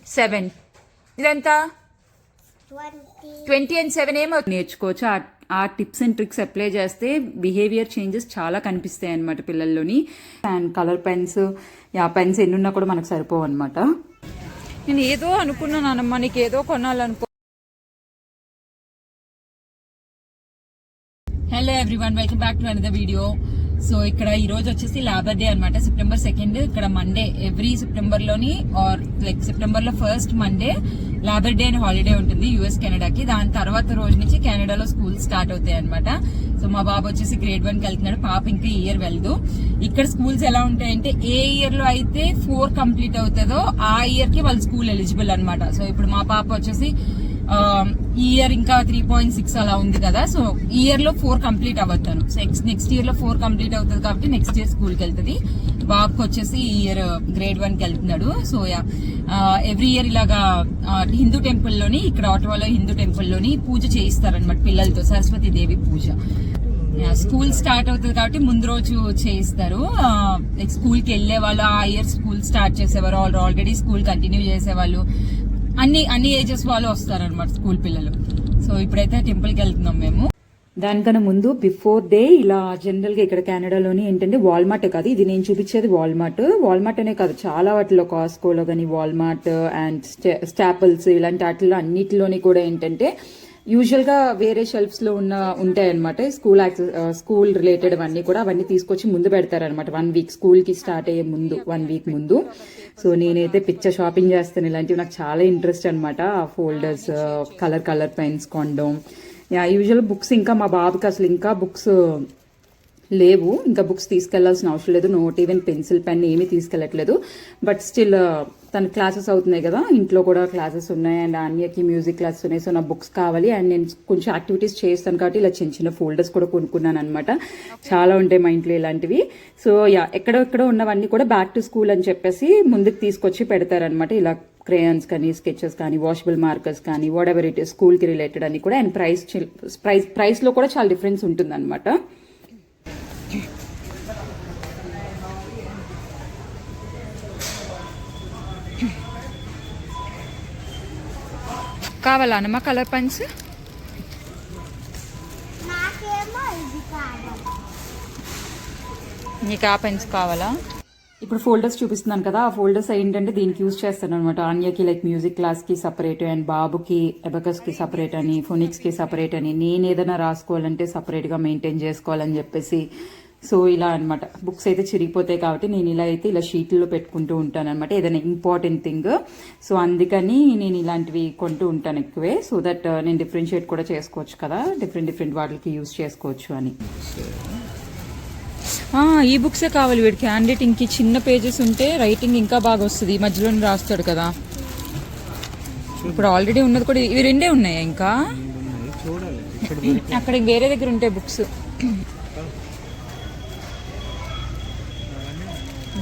7 ఇదంతా 20 and 7 ఏమో నేర్చుకోవచ్చు. ఆ టిప్స్ అండ్ ట్రిక్స్ అప్లై చేస్తే బిహేవియర్ చేంజెస్ చాలా కనిపిస్తాయి అనమాట పిల్లల్లోని. అండ్ కలర్ పెన్స్, పెన్స్ ఎన్నున్నా కూడా మనకు సరిపోవు అనమాట. నేను ఏదో అనుకున్నానమ్మా, నీకు ఏదో కొనాలనుకో. Hello everyone, welcome back to another video. So ఇక్కడ ఈ రోజు వచ్చేసి లేబర్ డే అనమాట, September 2. ఇక్కడ మండే, ఎవ్రీ సెప్టెంబర్ లోని ఆర్ లైక్ సెప్టెంబర్ లో ఫస్ట్ మండే లేబర్ డే అని హాలిడే ఉంటుంది యుఎస్ కెనడాకి. దాని తర్వాత రోజు నుంచి కెనడాలో స్కూల్ స్టార్ట్ అవుతాయి అనమాట. సో మా బాబు వచ్చేసి grade 1 కి వెళ్తున్నాడు, పాప ఇంకా ఈ ఇయర్ వెళ్దు. ఇక్కడ స్కూల్స్ ఎలా ఉంటాయంటే ఏ ఇయర్ లో అయితే 4 కంప్లీట్ అవుతుందో ఆ ఇయర్ కి వాళ్ళు స్కూల్ ఎలిజిబుల్ అనమాట. సో ఇప్పుడు మా పాప వచ్చేసి ఈ ఇయర్ ఇంకా 3.6 అలా ఉంది కదా. సో ఈ ఇయర్ లో 4 కంప్లీట్ అవ్వతాను. సో నెక్స్ట్ ఇయర్ లో 4 కంప్లీట్ అవుతుంది కాబట్టి నెక్స్ట్ ఇయర్ స్కూల్ కి వెళ్తుంది. బాబుకి వచ్చేసి ఈ ఇయర్ grade 1 కి వెళ్తున్నాడు. సో ఎవ్రీ ఇయర్ ఇలాగా హిందూ టెంపుల్ లోని, ఇక్కడ ఆటోవాలో హిందూ టెంపుల్ లోని పూజ చేయిస్తారనమాట పిల్లలతో, సరస్వతి దేవి పూజ. స్కూల్ స్టార్ట్ అవుతుంది కాబట్టి ముందు రోజు చేయిస్తారు. స్కూల్ కి వెళ్లే వాళ్ళు, ఆ ఇయర్ స్కూల్ స్టార్ట్ చేసేవారు, ఆల్రెడీ స్కూల్ కంటిన్యూ చేసేవాళ్ళు, అన్ని ఏజెస్ వాళ్ళు వస్తారనమాట స్కూల్ పిల్లలు. సో ఇప్పుడైతే టెంపుల్ కి వెళ్తున్నాం మేము. దానికన్నా ముందు బిఫోర్ డే ఇలా జనరల్ గా ఇక్కడ కెనడాలోని ఏంటంటే వాల్మార్ట్ కాదు, ఇది నేను చూపించేది వాల్మార్ట్ అనే కాదు, చాలా వాటిలో కాస్కోలో కానీ వాల్మార్ట్ అండ్ స్టాపుల్స్ ఇలాంటి వాటిలో అన్నిటిలోని కూడా ఏంటంటే యూజువల్ గా వేరే షెల్ఫ్స్ లో ఉంటాయి అనమాట. స్కూల్ రిలేటెడ్ అవన్నీ తీసుకొచ్చి ముందు పెడతారనమాట 1 వీక్, స్కూల్ కి స్టార్ట్ అయ్యే ముందు 1 వీక్ ముందు. సో నేనైతే షాపింగ్ చేస్తాను, ఇలాంటివి నాకు చాలా ఇంట్రెస్ట్ అనమాట. ఆ ఫోల్డర్స్, కలర్ పెన్స్ కొనడం. యూజువల్ బుక్స్, ఇంకా మా బాబుకి అసలు ఇంకా బుక్స్ లేవు, ఇంకా బుక్స్ తీసుకెళ్లాల్సిన అవసరం లేదు. నోట్ ఈవెన్ పెన్సిల్ పెన్ ఏమీ తీసుకెళ్లట్లేదు. బట్ స్టిల్ తన క్లాసెస్ అవుతున్నాయి కదా, ఇంట్లో కూడా క్లాసెస్ ఉన్నాయి అండ్ అన్యకి మ్యూజిక్ క్లాసెస్ ఉన్నాయి. సో నా బుక్స్ కావాలి అండ్ నేను కొంచెం యాక్టివిటీస్ చేస్తాను కాబట్టి ఇలా చిన్న ఫోల్డర్స్ కూడా కొనుక్కున్నాను అనమాట. చాలా ఉంటాయి మా ఇంట్లో ఇలాంటివి. సో ఎక్కడెక్కడో ఉన్నవన్నీ కూడా బ్యాక్ టు స్కూల్ అని చెప్పేసి ముందుకు తీసుకొచ్చి పెడతారనమాట. ఇలా క్రేయాన్స్ కానీ, స్కెచెస్ కానీ, వాషబుల్ మార్కర్స్ కానీ, what ever it is school కి రిలేటెడ్ అని కూడా. అండ్ ప్రైస్ లో కూడా చాలా డిఫరెన్స్ ఉంటుంది అనమాట. కావాలా అన్నమా కలర్ పెన్స్? నీకు ఆ పెన్స్ కావాలా? ఇప్పుడు ఫోల్డర్స్ చూపిస్తున్నాను కదా, ఆ ఫోల్డర్స్ ఏంటంటే దీనికి యూజ్ చేస్తాను అనమాట. ఆన్యకి లైక్ మ్యూజిక్ క్లాస్ కి సపరేట్ అండ్ బాబుకి అబకస్ కి సపరేట్ అని, ఫోనిక్స్ కి సపరేట్ అని, నేను ఏదైనా రాసుకోవాలంటే సపరేట్ గా మెయింటైన్ చేసుకోవాలని చెప్పేసి. సో ఇలా అనమాట. బుక్స్ అయితే చిరిగిపోతాయి కాబట్టి నేను ఇలా షీట్లో పెట్టుకుంటూ ఉంటాను అనమాట, ఏదైనా ఇంపార్టెంట్ థింగ్. సో అందుకని నేను ఇలాంటివి కొంటూ ఉంటాను ఎక్కువే, సో దట్ నేను డిఫరెన్షియేట్ కూడా చేసుకోవచ్చు కదా, డిఫరెంట్ వాటికి యూజ్ చేసుకోవచ్చు అని. ఈ బుక్సే కావాలి వీడికి. హ్యాండ్ రైటింగ్ కి చిన్న పేజెస్ ఉంటే రైటింగ్ ఇంకా బాగా వస్తుంది, మధ్యలో రాస్తాడు కదా. ఇప్పుడు ఆల్రెడీ ఉన్నది కూడా ఇవి 2 ఉన్నాయా? ఇంకా అక్కడ వేరే దగ్గర ఉంటాయి బుక్స్.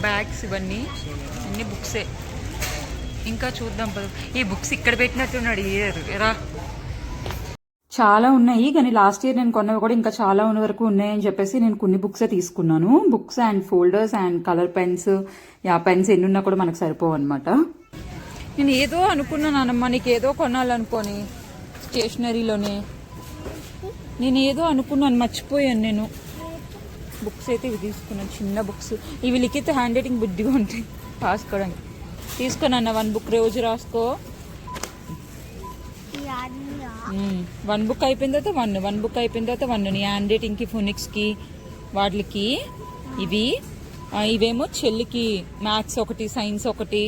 బ్యాగ్స్ ఇవన్నీ అన్ని బుక్సే. ఇంకా చూద్దాం పద. ఈ బుక్స్ ఇక్కడ పెట్టినట్టున్నాడు రా. చాలా ఉన్నాయి కానీ లాస్ట్ ఇయర్ నేను కొన్నవి కూడా ఇంకా చాలా ఉన్న వరకు ఉన్నాయని చెప్పేసి నేను కొన్ని బుక్సే తీసుకున్నాను. Books and folders and colour pens, pens ఎన్నున్నా కూడా మనకు సరిపోవు అనమాట. నేను ఏదో అనుకున్నానమ్మా, నీకు ఏదో కొనాలనుకోని స్టేషనరీలోనే నేను ఏదో అనుకున్నాను, మర్చిపోయాను నేను. బుక్స్ అయితే ఇవి తీసుకున్నాను, చిన్న బుక్స్. ఇవి లిఖిత హ్యాండ్ రైటింగ్ బుద్ధిగా ఉంటాయి రాసుకోవడానికి. తీసుకున్నా 1 బుక్ రోజు రాసుకో. 1 బుక్ అయిపోయిన తర్వాత 1 బుక్ అయిపోయిన తర్వాత 1 నీ హ్యాండ్ రైటింగ్ కి, ఫోనిక్స్ కి, వాటికి ఇవేమో చెల్లికి మ్యాథ్స్ ఒకటి, సైన్స్ ఒకటి,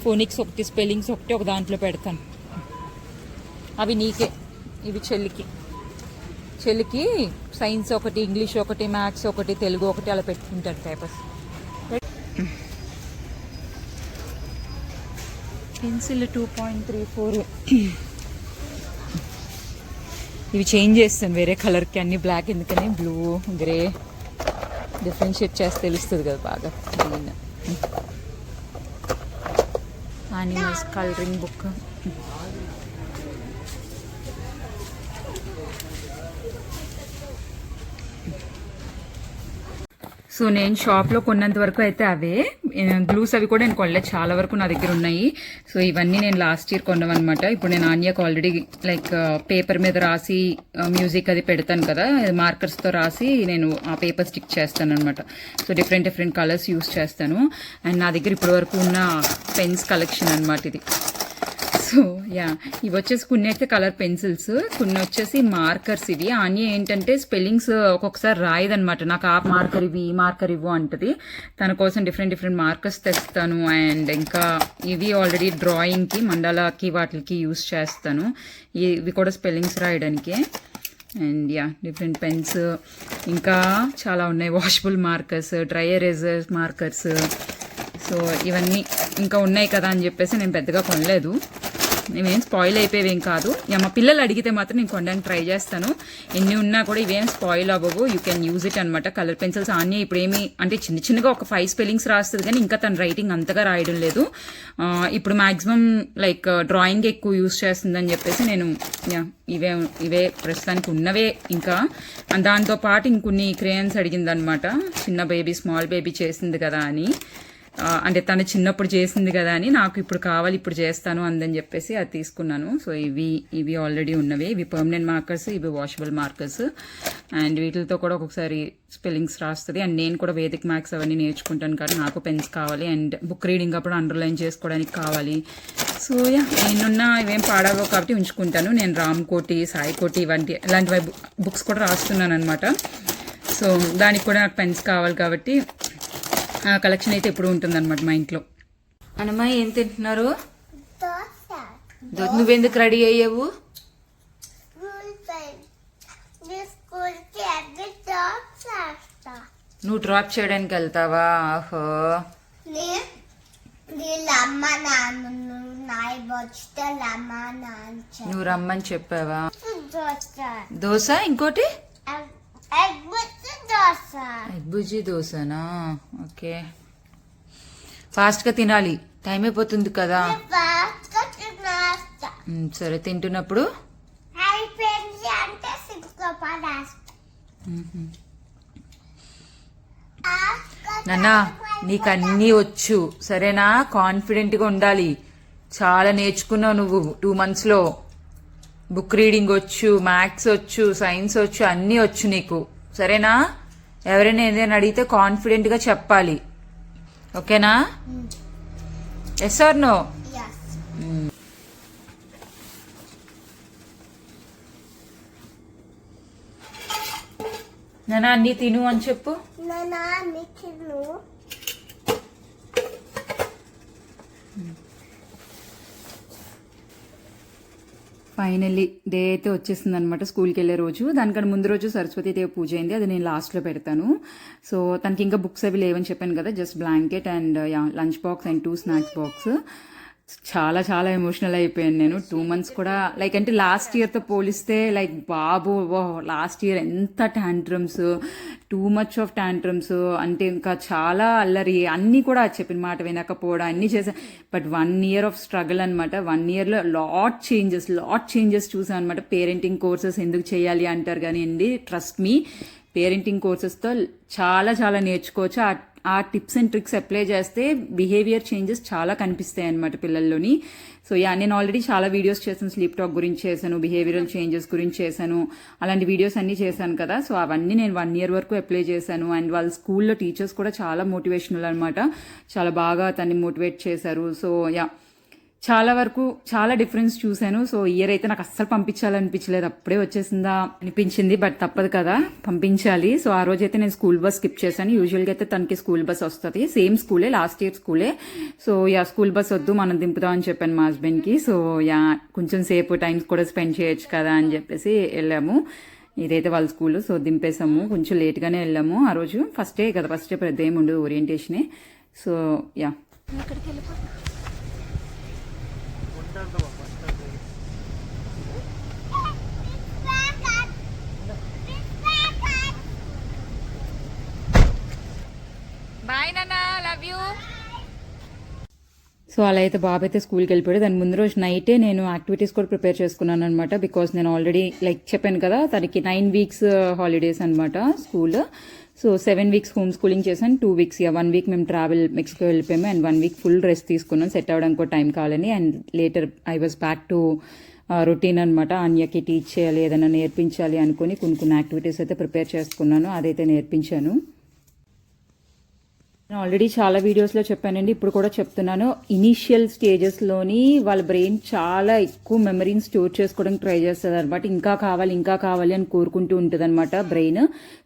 ఫోనిక్స్ ఒకటి, స్పెల్లింగ్స్ ఒకటి ఒక దాంట్లో పెడతాను. అవి నీకే, ఇవి చెల్లికి సైన్స్ ఒకటి, ఇంగ్లీష్ ఒకటి, మ్యాథ్స్ ఒకటి, తెలుగు ఒకటి అలా పెట్టుకుంటారు పేపర్స్. పెన్సిల్ 2.34. ఇవి చేంజ్ చేస్తాను వేరే కలర్కి, అన్ని బ్లాక్ ఎందుకని బ్లూ, గ్రే డిఫరెన్షియేట్ చేస్తే తెలుస్తుంది కదా బాగా. Green animals colouring book. So నేను షాప్లో కొన్నంత వరకు అయితే అవే, గ్లూస్ అవి కూడా నేను కొనలేదు, చాలా వరకు నా దగ్గర ఉన్నాయి. సో ఇవన్నీ నేను లాస్ట్ ఇయర్ కొన్నామన్నమాట. ఇప్పుడు నేను ఆన్యాకు ఆల్రెడీ లైక్ పేపర్ మీద రాసి మ్యూజిక్ అది పెడతాను కదా, మార్కర్స్తో రాసి నేను ఆ పేపర్ స్టిక్ చేస్తాను అనమాట. సో డిఫరెంట్ కలర్స్ యూస్ చేస్తాను. అండ్ నా దగ్గర ఇప్పటి వరకు ఉన్న పెన్స్ కలెక్షన్ అనమాట ఇది. సో యా, ఇవి వచ్చేసి కొన్ని అయితే కలర్ పెన్సిల్స్, కొన్ని వచ్చేసి మార్కర్స్. ఇవి ఆన్య ఏంటంటే స్పెల్లింగ్స్ ఒక్కొక్కసారి రాయదనమాట, నాకు ఆ మార్కర్ ఇవి ఈ మార్కర్ ఇవ్వు అంటది. తన కోసం డిఫరెంట్ మార్కర్స్ తెస్తాను. అండ్ ఇంకా ఇవి ఆల్రెడీ డ్రాయింగ్కి మండలాకి వాటికి యూస్ చేస్తాను. ఇవి కూడా స్పెల్లింగ్స్ రాయడానికి. అండ్ యా, డిఫరెంట్ పెన్స్ ఇంకా చాలా ఉన్నాయి. Washable markers, dry erasers markers. So ఇవన్నీ ఇంకా ఉన్నాయి కదా అని చెప్పేసి నేను పెద్దగా కొనలేదు. ఇవేం స్పాయిల్ అయిపోయేవేం కాదు. మా పిల్లలు అడిగితే మాత్రం నేను కొనడానికి ట్రై చేస్తాను. ఎన్ని ఉన్నా కూడా ఇవేం స్పాయిల్ అవ్వవు, యూ కెన్ యూజ్ ఇట్ అనమాట. కలర్ పెన్సిల్స్ ఆన్య ఇప్పుడు ఏమి అంటే చిన్నగా ఒక 5 స్పెల్లింగ్స్ రాస్తుంది కానీ ఇంకా తన రైటింగ్ అంతగా రాయడం లేదు. ఇప్పుడు మాక్సిమం లైక్ డ్రాయింగ్ ఎక్కువ యూజ్ చేస్తుందని చెప్పేసి నేను ఇవే ప్రస్తుతానికి ఉన్నవే. ఇంకా దాంతోపాటు ఇంకొన్ని క్రేయన్స్ అడిగిందనమాట. చిన్న బేబీ, స్మాల్ బేబీ చేసింది కదా అని, అంటే తను చిన్నప్పుడు చేసింది కదా అని, నాకు ఇప్పుడు కావాలి ఇప్పుడు చేస్తాను అందని చెప్పేసి అది తీసుకున్నాను. సో ఇవి ఆల్రెడీ ఉన్నవి. ఇవి పర్మనెంట్ మార్కర్స్, ఇవి వాషబుల్ మార్కర్స్. అండ్ వీటితో కూడా ఒక్కొక్కసారి స్పెల్లింగ్స్ రాస్తుంది. అండ్ నేను కూడా వేదిక్ మ్యాథ్స్ అవన్నీ నేర్చుకుంటాను కానీ నాకు పెన్స్ కావాలి. అండ్ బుక్ రీడింగ్ అప్పుడు అండర్లైన్ చేసుకోవడానికి కావాలి. సో యా, నేనున్న ఇవేం పాడవో కాబట్టి ఉంచుకుంటాను. నేను రామ్ కోటి, సాయి కోటి ఇలాంటివి బుక్స్ కూడా రాస్తున్నాను అనమాట. సో దానికి కూడా నాకు పెన్స్ కావాలి కాబట్టి ఆ కలెక్షన్ అయితే ఎప్పుడు ఉంటుందన్నమాట మా ఇంట్లో. అన్నమ్మాయి ఏం తింటున్నారు? నువ్వెందుకు రెడీ అయ్యావు? నువ్వు డ్రాప్ చేయడానికి వెళ్తావా? ఆహో, నువ్వు రమ్మని చెప్పావా? దోశ, ఇంకోటి ఎగ్ బుజ్జి దోశనా? ఓకే, ఫాస్ట్ గా తినాలి, టైం అయిపోతుంది కదా. సరే, తింటున్నప్పుడు నాన్నా నీకు అన్నీ వచ్చు సరేనా, కాన్ఫిడెంట్ గా ఉండాలి. చాలా నేర్చుకున్నావు నువ్వు 2 months లో. బుక్ రీడింగ్ వచ్చు, మ్యాథ్స్ వచ్చు, సైన్స్ వచ్చు, అన్నీ వచ్చు నీకు సరేనా. ఎవరైనా ఏదైనా అడిగితే కాన్ఫిడెంట్ గా చెప్పాలి, ఓకేనా? Yes or no? నానా అన్ని తిను అని చెప్పు. ఫైనల్లీ డే అయితే వచ్చేసింది అనమాట, స్కూల్కి వెళ్ళే రోజు. దానికన్నా ముందు రోజు సరస్వతీదేవి పూజ అయింది, అది నేను లాస్ట్లో పెడతాను. సో తనకి ఇంకా బుక్స్ అవి లేవని చెప్పాను కదా, just blanket and lunch box and 2 snacks box. చాలా చాలా ఎమోషనల్ అయిపోయాను నేను. 2 months కూడా లైక్ అంటే లాస్ట్ ఇయర్తో పోలిస్తే లైక్ బాబు లాస్ట్ ఇయర్ ఎంత tantrums, too much of tantrums, అంటే ఇంకా చాలా అల్లరి, అన్నీ కూడా చెప్పిన మాట వినకపోవడం అన్నీ చేశాను. బట్ 1 year ఆఫ్ స్ట్రగుల్ అనమాట. 1 yearలో లాట్ చేంజెస్ చూసాను అనమాట. పేరెంటింగ్ కోర్సెస్ ఎందుకు చేయాలి అంటారు కానీ అండి, ట్రస్ట్ మీ, పేరెంటింగ్ కోర్సెస్తో చాలా చాలా నేర్చుకోవచ్చు. ఆ టిప్స్ అండ్ ట్రిక్స్ అప్లై చేస్తే బిహేవియర్ చేంజెస్ చాలా కనిపిస్తాయి అనమాట పిల్లల్లోని. సో నేను ఆల్రెడీ చాలా వీడియోస్ చేశాను, స్లీప్ టాక్ గురించి చేశాను, బిహేవియరల్ చేంజెస్ గురించి చేశాను, అలాంటి వీడియోస్ అన్నీ చేశాను కదా. సో అవన్నీ నేను 1 year వరకు అప్లై చేశాను. అండ్ వాళ్ళ స్కూల్లో టీచర్స్ కూడా చాలా మోటివేషనల్ అనమాట, చాలా బాగా తన్ని మోటివేట్ చేశారు. సో చాలా వరకు చాలా డిఫరెన్స్ చూశాను. సో ఇయర్ అయితే నాకు అస్సలు పంపించాలనిపించలేదు, అప్పుడే వచ్చేసిందా అనిపించింది. బట్ తప్పదు కదా, పంపించాలి. సో ఆ రోజైతే నేను స్కూల్ బస్ స్కిప్ చేశాను. యూజువల్గా అయితే తనకి స్కూల్ బస్ వస్తుంది, సేమ్ స్కూలే, లాస్ట్ ఇయర్ స్కూలే. సో స్కూల్ బస్ వద్దు, మనం దింపుదాం అని చెప్పాను మా హస్బెండ్కి. సో కొంచెం సేపు టైం కూడా స్పెండ్ చేయొచ్చు కదా అని చెప్పేసి వెళ్ళాము. ఇదైతే వాళ్ళ స్కూల్. సో దింపేసాము, కొంచెం లేట్గానే వెళ్ళాము. ఆ రోజు ఫస్ట్ డే కదా, ఫస్ట్ డే పెద్ద ఏమి ఉండదు, ఓరియంటేషనే. సో ఎక్కడికి వెళ్ళిపో. బాయ్ నాన్నా, లవ్ యూ. సో అలా అయితే బాబు అయితే స్కూల్కి వెళ్ళిపోయాడు. దాని ముందు రోజు నైటే నేను యాక్టివిటీస్ కూడా ప్రిపేర్ చేసుకున్నాను అనమాట. బికాస్ నేను ఆల్రెడీ లైక్ చెప్పాను కదా, తనకి 9 weeks హాలిడేస్ అనమాట school. So 7 weeks home schooling చేశాను, 2 weeks 1 week మేము ట్రావెల్ మెక్సికో వెళ్ళిపోయాము అండ్ 1 week ఫుల్ రెస్ట్ తీసుకున్నాను సెట్ అవ్వడానికి కూడా టైం కావాలని. And later I was back to routine అనమాట. అన్యకి టీచ్ చేయాలి, ఏదైనా నేర్పించాలి అనుకుని కొన్ని యాక్టివిటీస్ అయితే ప్రిపేర్ చేసుకున్నాను, అదైతే నేర్పించాను. నేను ఆల్రెడీ చాలా వీడియోస్లో చెప్పానండి, ఇప్పుడు కూడా చెప్తున్నాను. ఇనీషియల్ స్టేజెస్లోని వాళ్ళ బ్రెయిన్ చాలా ఎక్కువ మెమరీని స్టోర్ చేసుకోవడానికి ట్రై చేస్తుంది అనమాట. ఇంకా కావాలి అని కోరుకుంటూ ఉంటుంది అనమాట బ్రెయిన్.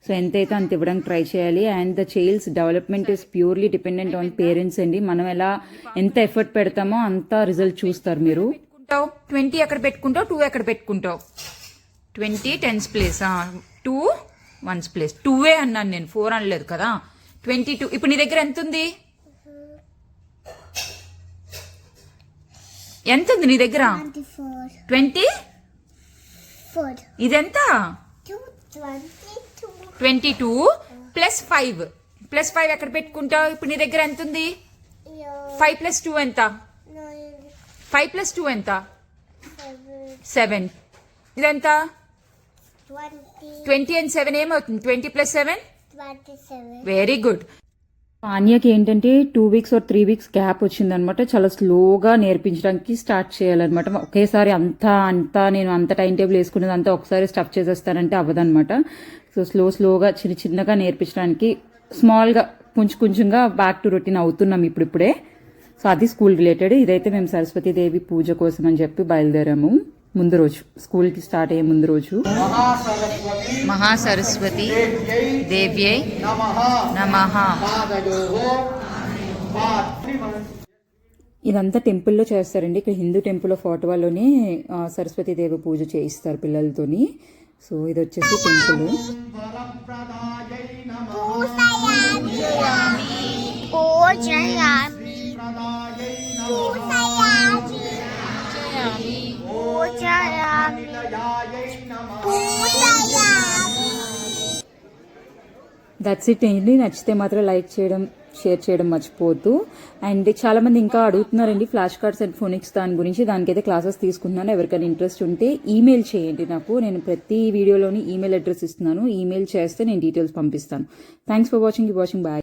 సో ఎంతైతే అంత ఇవ్వడానికి ట్రై చేయాలి. And the child's development is purely dependent on parents అండి. మనం ఎంత ఎఫర్ట్ పెడతామో అంత రిజల్ట్ చూస్తారు మీరు. 20 ఎక్కడ పెట్టుకుంటావు, 2 ఎక్కడ పెట్టుకుంటావు? 20 10s ప్లేస్, 2 1s ప్లేస్. 2 అన్నాను నేను, 4 అనలేదు కదా. 22. ఇప్పుడు నీ దగ్గర ఎంత ఉంది? ఎంత ఉంది నీ దగ్గర? 24. ఇదెంత? 22 +5. +5 ఎక్కడ పెట్టుకుంటావు? ఇప్పుడు నీ దగ్గర ఎంత ఉంది? 5 + 2 ఎంత? 5 + 2 ఎంత? 7. ఇదెంత? 20 and 7 ఏమవుతుంది? 20 + 7 వెరీ గుడ్. ఆన్యకి ఏంటంటే 2 weeks or 3 weeks గ్యాప్ వచ్చిందనమాట. చాలా స్లోగా నేర్పించడానికి స్టార్ట్ చేయాలన్నమాట. ఒకేసారి అంతా నేను అంత టైం టేబుల్ వేసుకునేది అంతా ఒకసారి స్టఫ్ చేసేస్తానంటే అవ్వదన్నమాట. సో స్లోగా చిన్నగా నేర్పించడానికి స్మాల్గా కొంచెంగా బ్యాక్ టు రొటీన్ అవుతున్నాం ఇప్పుడిప్పుడే. సో అది స్కూల్ రిలేటెడ్. ఇదైతే మేము సరస్వతీదేవి పూజ కోసం అని చెప్పి బయలుదేరాము. ముందు రోజు స్కూల్కి స్టార్ట్ అయ్యే ముందు రోజు మహాసరస్వతి దేవ్యై నమః. ఇదంతా టెంపుల్లో చేస్తారండి. ఇక్కడ హిందూ టెంపుల్ ఆఫ్ ఆటవాలోనే సరస్వతీదేవి పూజ చేయిస్తారు పిల్లలతోని. సో ఇది వచ్చేసి టెంపుల్. దట్స్ ఇట్ అండి. నచ్చితే మాత్రం లైక్ చేయడం, షేర్ చేయడం మర్చిపోవద్దు. అండ్ చాలా మంది ఇంకా అడుగుతున్నారండి ఫ్లాష్ కార్డ్స్ అండ్ ఫోనిక్స్ దాని గురించి. దానికైతే క్లాసెస్ తీసుకుంటున్నాను. ఎవరికైనా ఇంట్రెస్ట్ ఉంటే ఈమెయిల్ చేయండి నాకు. నేను ప్రతి వీడియోలోని ఈమెయిల్ అడ్రస్ ఇస్తున్నాను. ఈమెయిల్ చేస్తే నేను డీటెయిల్స్ పంపిస్తాను. Thanks for watching. బాయ్.